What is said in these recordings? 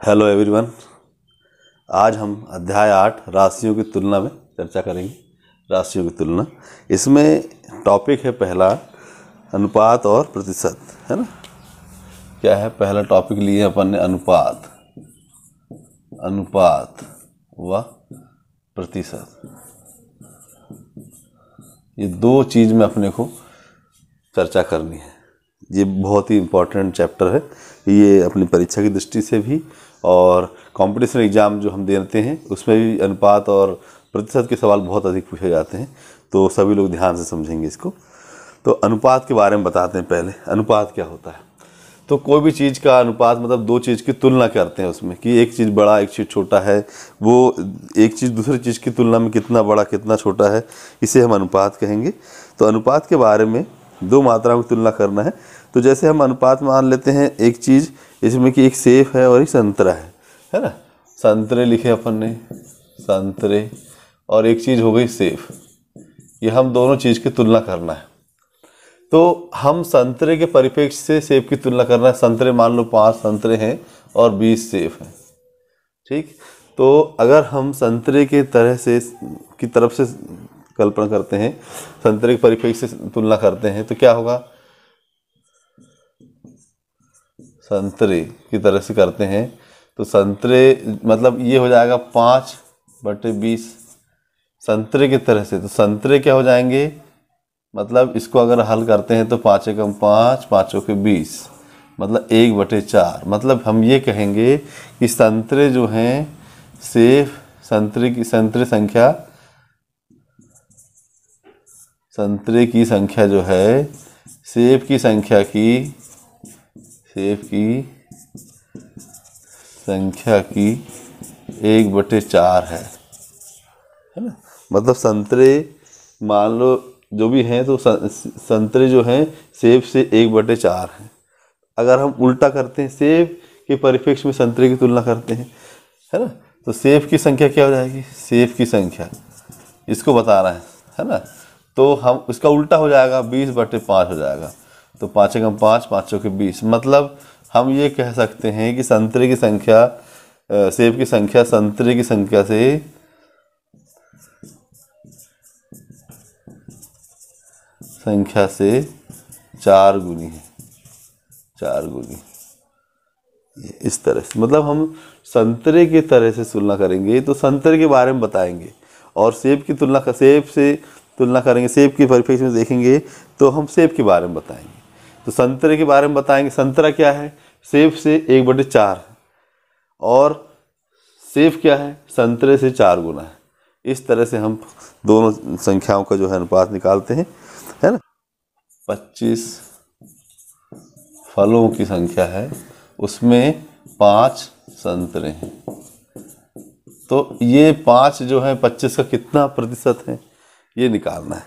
Hello everyone. आज हम अध्याय 8 राशियों की तुलना में चर्चा करेंगे। राशियों की तुलना, इसमें टॉपिक है पहला अनुपात और प्रतिशत, है ना। क्या है पहला टॉपिक लिए अपन ने? अनुपात व प्रतिशत। ये दो चीज़ में अपने को चर्चा करनी है। ये बहुत ही इम्पोर्टेंट चैप्टर है, ये अपनी परीक्षा की दृष्टि से भी और कंपटीशन एग्ज़ाम जो हम देते हैं उसमें भी अनुपात और प्रतिशत के सवाल बहुत अधिक पूछे जाते हैं, तो सभी लोग ध्यान से समझेंगे इसको। तो अनुपात के बारे में बताते हैं। पहले अनुपात क्या होता है? तो कोई भी चीज़ का अनुपात मतलब दो चीज़ की तुलना करते हैं उसमें, कि एक चीज़ बड़ा एक चीज़ छोटा है, वो एक चीज़ दूसरी चीज़ की तुलना में कितना बड़ा कितना छोटा है, इसे हम अनुपात कहेंगे। तो अनुपात के बारे में दो मात्राओं की तुलना करना है। तो जैसे हम अनुपात मान लेते हैं एक चीज़, इसमें कि एक सेब है और एक संतरा है ना। संतरे लिखे अपन ने, संतरे, और एक चीज़ हो गई सेब। ये हम दोनों चीज़ की तुलना करना है। तो हम संतरे के परिप्रेक्ष्य से सेब की तुलना करना है। संतरे मान लो 5 संतरे हैं और 20 सेब हैं, ठीक। तो अगर हम संतरे के तरफ से कल्पना करते हैं, संतरे के परिप्रेक्ष्य से तुलना करते हैं, तो क्या होगा? संतरे की तरह से करते हैं तो संतरे मतलब ये हो जाएगा 5/20 संतरे की तरह से। तो संतरे क्या हो जाएंगे? मतलब इसको अगर हल करते हैं तो 5 एकम 5, 5 चौके 20, मतलब 1/4। मतलब हम ये कहेंगे कि संतरे जो हैं सेब, संतरे की संख्या जो है सेब की संख्या की 1/4 है ना। मतलब संतरे मान लो जो भी हैं, तो संतरे जो हैं सेब से 1/4 हैं। अगर हम उल्टा करते हैं, सेब के परिप्रेक्ष्य में संतरे की तुलना करते हैं, है ना, तो सेब की संख्या क्या हो जाएगी? सेब की संख्या इसको बता रहा है ना। तो हम इसका उल्टा हो जाएगा, 20/5 हो जाएगा। तो 5 एकम 5, 5 चौके 20। मतलब हम ये कह सकते हैं कि संतरे की संख्या, सेब की संख्या संतरे की संख्या से 4 गुनी है, 4 गुनी। इस तरह से मतलब हम संतरे की तरह से तुलना करेंगे तो संतरे के बारे में बताएंगे, और सेब से तुलना करेंगे, सेब की परिप्रेक्ष्य में देखेंगे तो हम सेब के बारे में बताएंगे। तो संतरे के बारे में बताएंगे, संतरा क्या है? सेब से 1/4 है, और सेब क्या है? संतरे से 4 गुना है। इस तरह से हम दोनों संख्याओं का जो है अनुपात निकालते हैं, है ना। 25 फलों की संख्या है, उसमें 5 संतरे हैं। तो ये 5 जो है 25 का कितना प्रतिशत है, ये निकालना है।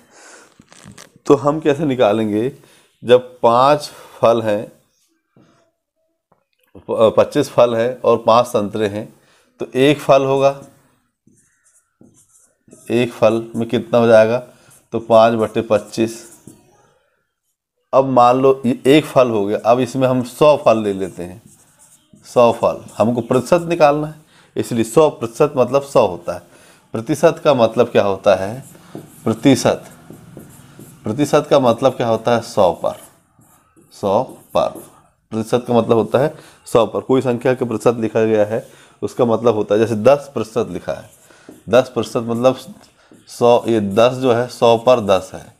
तो हम कैसे निकालेंगे? जब 5 फल हैं, 25 फल है और 5 संतरे हैं, तो एक फल होगा, एक फल में कितना हो जाएगा? तो 5/25। अब मान लो ये एक फल हो गया, अब इसमें हम 100 फल ले लेते हैं। 100 फल, हमको प्रतिशत निकालना है, इसलिए 100% मतलब 100 होता है। प्रतिशत का मतलब क्या होता है? प्रतिशत का मतलब क्या होता है? 100 पर। प्रतिशत का मतलब होता है 100 पर। कोई संख्या के प्रतिशत लिखा गया है, उसका मतलब होता है, जैसे 10% लिखा है, 10% मतलब 100। ये 10 जो है 100 पर 10 है,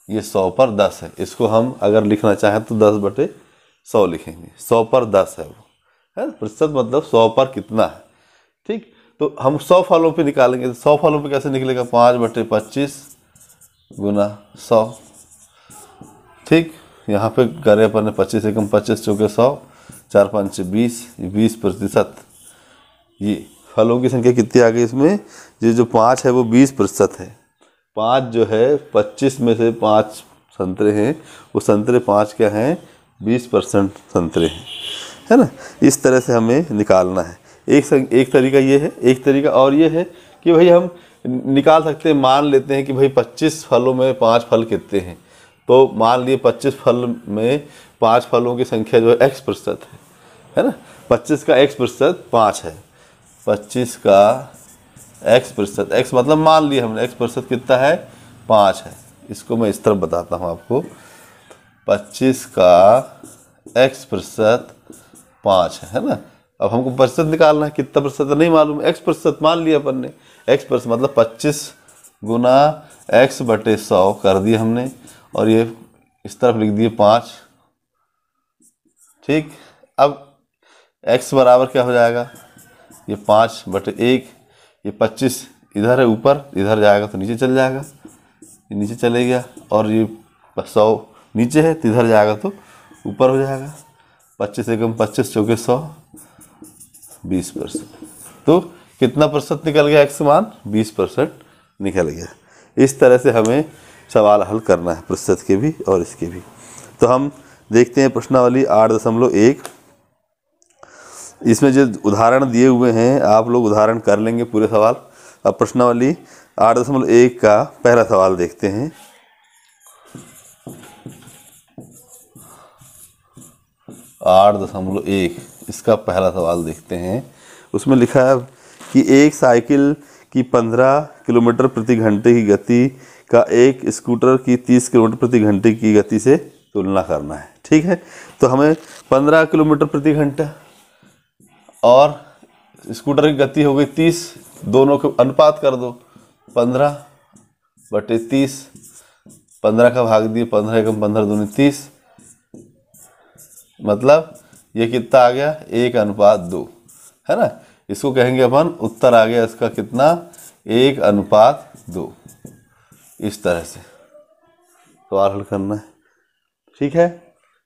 ये 100 पर 10 है। इसको हम अगर लिखना चाहें तो 10/100 लिखेंगे। 100 पर 10 है वो, है। प्रतिशत मतलब 100 पर कितना है, ठीक। तो हम 100 फलों पे निकालेंगे, तो 100 फलों पे कैसे निकलेगा? 5/25 गुना 100, ठीक। यहाँ पे करे अपन ने 25 एकम 25 चौके 100, 4 5 20, 20%। ये फलों की संख्या कितनी आ गई इसमें? ये जो 5 है वो 20% है। 5 जो है 25 में से 5 संतरे हैं, वो संतरे 5 क्या हैं? 20% संतरे हैं, है ना। इस तरह से हमें निकालना है। एक तरीका ये है। एक तरीका और ये है कि भाई हम निकाल सकते हैं, मान लेते हैं कि भाई 25 फलों में 5 फल कितने हैं। तो मान लिए 25 फल में 5 फलों की संख्या जो है X% है ना। 25 का x% 5 है, 25 का x%, x मतलब मान लिया हमने x% कितना है 5 है। इसको मैं इस तरफ बताता हूँ आपको, 25 का x% 5 है ना। अब हमको प्रतिशत निकालना है, कितना प्रतिशत नहीं मालूम, x% मान लिया अपन ने, x% मतलब 25 गुना x/100 कर दिया हमने, और ये इस तरफ लिख दिए 5। ठीक, अब x बराबर क्या हो जाएगा, ये 5/1, ये 25 इधर है ऊपर, इधर जाएगा तो नीचे चल जाएगा, ये नीचे चले गया, और ये 100 नीचे है तो इधर जाएगा तो ऊपर हो जाएगा। 25 एकम 25 चौके 100, 20%। तो कितना प्रतिशत निकल गया, x मान 20% निकल गया। इस तरह से हमें सवाल हल करना है, प्रतिशत के भी और इसके भी। तो हम देखते हैं प्रश्नावली 8.1। इसमें जो उदाहरण दिए हुए हैं आप लोग उदाहरण कर लेंगे पूरे सवाल। अब प्रश्नावली 8.1 का पहला सवाल देखते हैं। आठ दशमलव एक इसका पहला सवाल देखते हैं। उसमें लिखा है कि एक साइकिल की 15 किलोमीटर प्रति घंटे की गति का एक स्कूटर की 30 किलोमीटर प्रति घंटे की गति से तुलना करना है। ठीक है, तो हमें 15 किलोमीटर प्रति घंटा और स्कूटर की गति हो गई 30, दोनों को अनुपात कर दो, 15/30, 15 का भाग दिए, 15 एकम 15 दूनी 30, मतलब ये कितना आ गया 1:2, है ना। इसको कहेंगे अपन उत्तर आ गया इसका कितना, 1:2। इस तरह से सवाल हल करना है। ठीक है,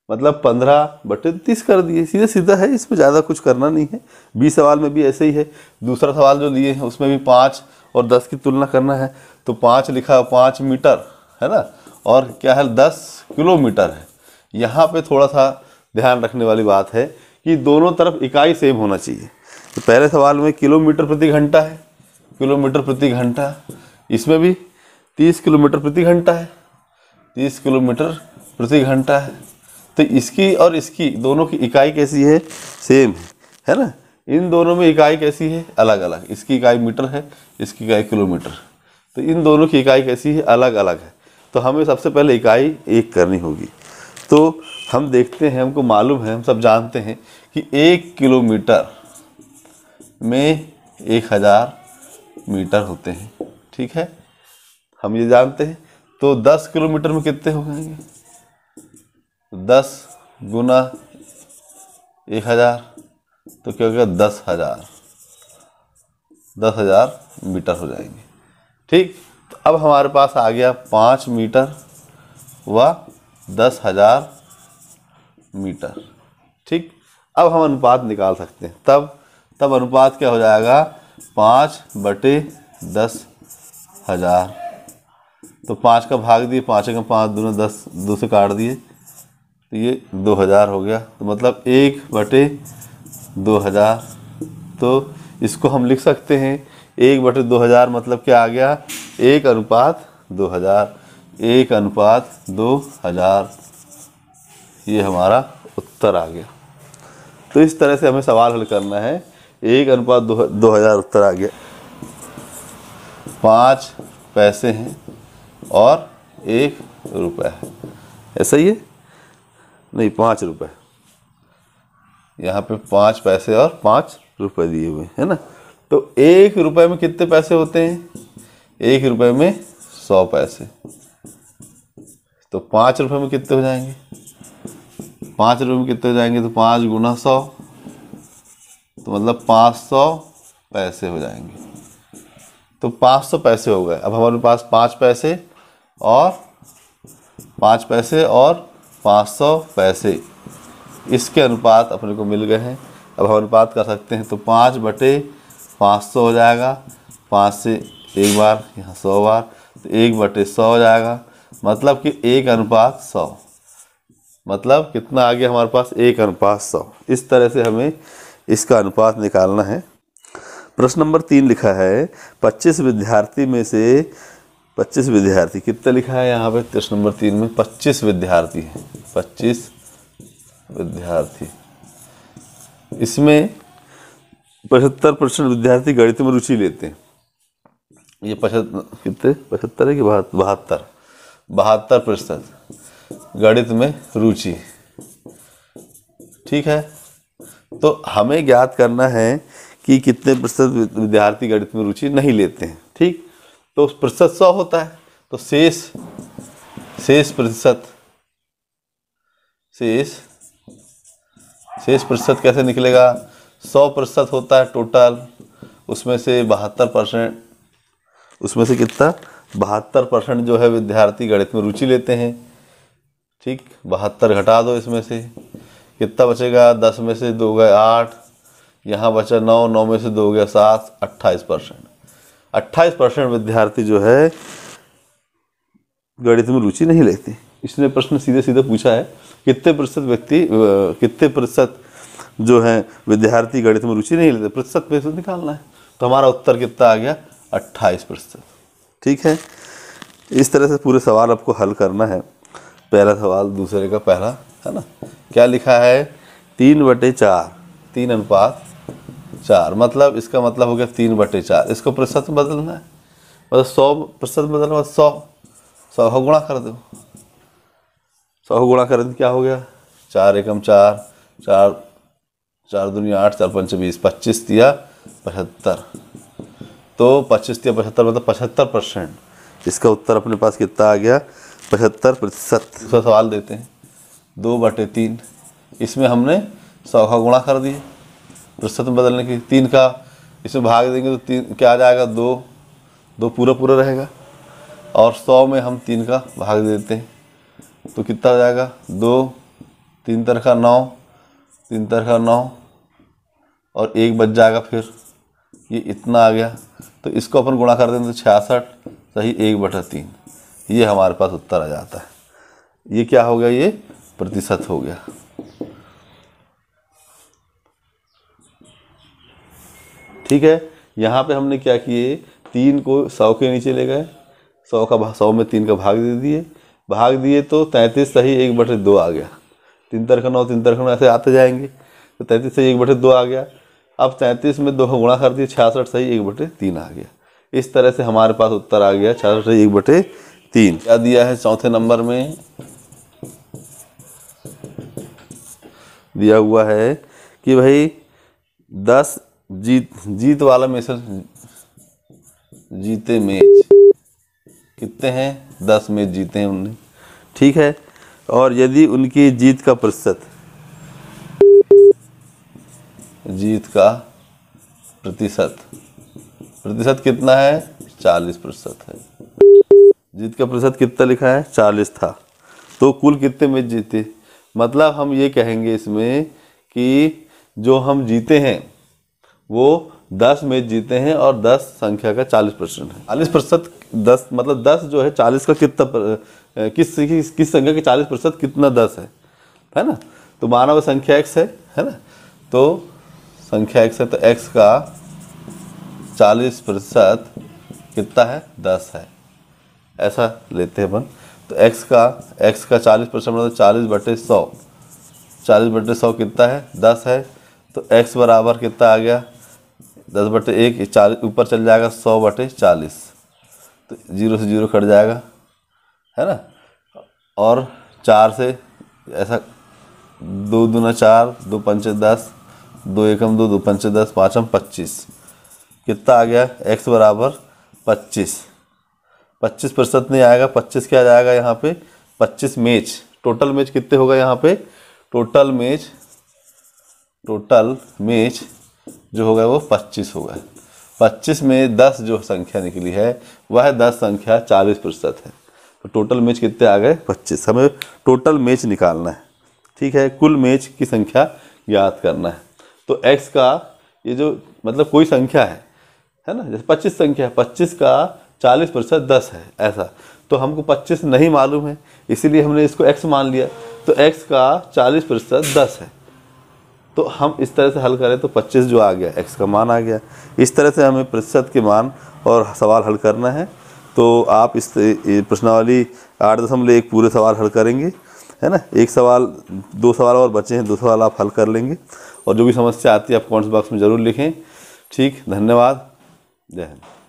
मतलब 15/30 कर दिए, सीधे सीधा है, इसमें ज़्यादा कुछ करना नहीं है। 20 सवाल में भी ऐसे ही है। दूसरा सवाल जो दिए हैं उसमें भी 5 और 10 की तुलना करना है, तो 5 लिखा 5 मीटर है ना, और क्या है 10 किलोमीटर है। यहाँ पे थोड़ा सा ध्यान रखने वाली बात है कि दोनों तरफ इकाई सेम होना चाहिए। तो पहले सवाल में किलोमीटर प्रति घंटा है, किलोमीटर प्रति घंटा, इसमें भी 30 किलोमीटर प्रति घंटा है, 30 किलोमीटर प्रति घंटा है। तो इसकी और इसकी दोनों की इकाई कैसी है, सेम है ना। इन दोनों में इकाई कैसी है, अलग अलग। इसकी इकाई मीटर है, इसकी इकाई किलोमीटर, तो इन दोनों की इकाई कैसी है, अलग अलग है। तो हमें सबसे पहले इकाई एक करनी होगी। तो हम देखते हैं, हमको मालूम है, हम सब जानते हैं कि 1 किलोमीटर में 1000 मीटर होते हैं। ठीक है, हम ये जानते हैं। तो 10 किलोमीटर में कितने हो जाएंगे, 10 गुना 1000, तो क्या होगा 10,000 मीटर हो जाएंगे। ठीक, तो अब हमारे पास आ गया 5 मीटर व 10,000 मीटर। ठीक, अब हम अनुपात निकाल सकते हैं। तब अनुपात क्या हो जाएगा, 5/10,000। तो 5 का भाग दिए, 5 का 5 दूना 10, 2 से काट दिए, तो ये 2000 हो गया। तो मतलब 1/2000। तो इसको हम लिख सकते हैं 1/2000 मतलब क्या आ गया, 1:2000, 1:2000। ये हमारा उत्तर आ गया। तो इस तरह से हमें सवाल हल करना है। 1:2000 उत्तर आ गया। 5 पैसे हैं और 1 रुपया है, ऐसा ही है, नहीं 5 रुपये। यहाँ पे 5 पैसे और 5 रुपये दिए हुए है ना। तो 1 रुपये में कितने पैसे होते हैं, 1 रुपये में 100 पैसे। तो 5 रुपये में कितने हो जाएंगे, 5 रुपये में कितने हो जाएंगे, तो 5 गुना 100, तो मतलब 500 पैसे हो जाएंगे। तो 500 पैसे हो गए। अब हमारे पास 5 पैसे और 500 पैसे, इसके अनुपात अपने को मिल गए हैं। अब हम अनुपात कर सकते हैं। तो 5/500 हो जाएगा, 5 से एक बार यहाँ 100 बार, तो 1/100 हो जाएगा। मतलब कि 1:100, मतलब कितना आ गया हमारे पास, 1:100। इस तरह से हमें इसका अनुपात निकालना है। प्रश्न नंबर 3 लिखा है 25 विद्यार्थी में से 25 विद्यार्थी, कितना लिखा है यहाँ पे प्रश्न नंबर 3 में, 25 विद्यार्थी हैं, 25 विद्यार्थी इसमें 75% विद्यार्थी गणित में रुचि लेते हैं। ये 75 है कि 72% गणित में रुचि। ठीक है, तो हमें ज्ञात करना है कि कितने प्रतिशत विद्यार्थी गणित में रुचि नहीं लेते हैं। ठीक, तो प्रतिशत 100 होता है, तो शेष प्रतिशत कैसे निकलेगा? 100% होता है टोटल, उसमें से 72%, उसमें से कितना 72% जो है विद्यार्थी गणित में रुचि लेते हैं। ठीक, 72 घटा दो, इसमें से कितना बचेगा? 10 में से 2 गए 8, यहाँ बचा 9, 9 में से 2 गया 7, 28%। 28% विद्यार्थी जो है गणित में रुचि नहीं लेते। इसने प्रश्न सीधे सीधे पूछा है कितने प्रतिशत जो है विद्यार्थी गणित में रुचि नहीं लेते, प्रतिशत निकालना है। तो हमारा उत्तर कितना आ गया? 28%। ठीक है, इस तरह से पूरे सवाल आपको हल करना है। पहला सवाल दूसरे का पहला है ना, क्या लिखा है? 3/4, 3:4, मतलब इसका मतलब हो गया 3/4। इसको प्रतिशत में बदलना है, मतलब 100% बदलना, 100 का गुणा कर दो। 100 का गुणा कर दो, क्या हो गया? 4 एकम 4, 4 दूनी 8, 4 पंच 20, 25 तिया 75। तो 25 तिया 75 मतलब 75%। इसका उत्तर अपने पास कितना आ गया? 75%। दूसरा सवाल देते हैं, 2/3। इसमें हमने 100 का गुणा कर दिए प्रतिशत में बदलने की। 3 का इसमें भाग देंगे तो 3 क्या आ जाएगा? 2 पूरा रहेगा, और 100 में हम 3 का भाग देते हैं तो कितना आ जाएगा? 2, 3 तरखा 9, 3 तरखा 9, और 1 बच जाएगा। फिर ये इतना आ गया, तो इसको अपन गुणा कर देंगे तो 66 सही 1/3। ये हमारे पास उत्तर आ जाता है। ये क्या हो गया? ये प्रतिशत हो गया। ठीक है, यहाँ पे हमने क्या किए? 3 को 100 के नीचे ले गए, 100 में 3 का भाग दिए तो 33 सही 1/2 आ गया। 3 तरखा 9, 3 तरखा 9 ऐसे आते जाएंगे, तो 33 सही 1/2 आ गया। अब 33 में 2 का गुणा कर दिए, 66 सही 1/3 आ गया। इस तरह से हमारे पास उत्तर आ गया 66 सही 1/3। क्या दिया है? चौथे नंबर में दिया हुआ है कि भाई 10 जीत वाला में से जीते मैच कितने हैं? 10 मैच जीते हैं उनने। ठीक है, और यदि उनकी जीत का प्रतिशत कितना है? 40% है। जीत का प्रतिशत कितना लिखा है? 40 था। तो कुल कितने मैच जीते? मतलब हम ये कहेंगे इसमें कि जो हम जीते हैं वो 10 मैच जीते हैं, और 10 संख्या का 40% है। 40% 10 मतलब 10 जो है 40 का कितना किस संख्या के 40% कितना 10 है ना? तो माना वो संख्या x है ना, तो संख्या x है, तो x का 40% कितना है? 10 है। ऐसा लेते हैं अपन। तो x का 40% मतलब 40/100, 40/100 कितना है? 10 है। तो x बराबर कितना आ गया? 10/1, 40 ऊपर चल जाएगा 100/40, तो 0 से 0 कट जाएगा, है ना। और 4 से ऐसा 2 दूना 4, 2 पंचे 10, 2 एकम 2, 2 पंचे 10, 5 हम 25। कितना आ गया? x बराबर 25। 25% नहीं आएगा, 25 क्या जाएगा यहाँ पे? 25 मैच। टोटल मैच कितने होगा यहाँ पे? टोटल मैच जो होगा वो 25 होगा। 25 में 10 जो संख्या निकली है वह 10 संख्या 40% है। तो टोटल मैच कितने आ गए? 25। हमें टोटल मैच निकालना है। ठीक है, कुल मैच की संख्या याद करना है। तो x का ये जो मतलब कोई संख्या है ना, जैसे 25 संख्या है, 25 का 40% 10 है ऐसा। तो हमको 25 नहीं मालूम है, इसीलिए हमने इसको x मान लिया। तो x का 40% 10 है। तो हम इस तरह से हल करें तो 25 जो आ गया x का मान आ गया। इस तरह से हमें प्रतिशत के मान और सवाल हल करना है। तो आप इस प्रश्नावली 8.1 पूरे सवाल हल करेंगे, है ना। एक सवाल 2 सवाल और बचे हैं, 2 सवाल आप हल कर लेंगे और जो भी समस्या आती है आप कमेंट्स बॉक्स में ज़रूर लिखें। ठीक, धन्यवाद। जय हिंद।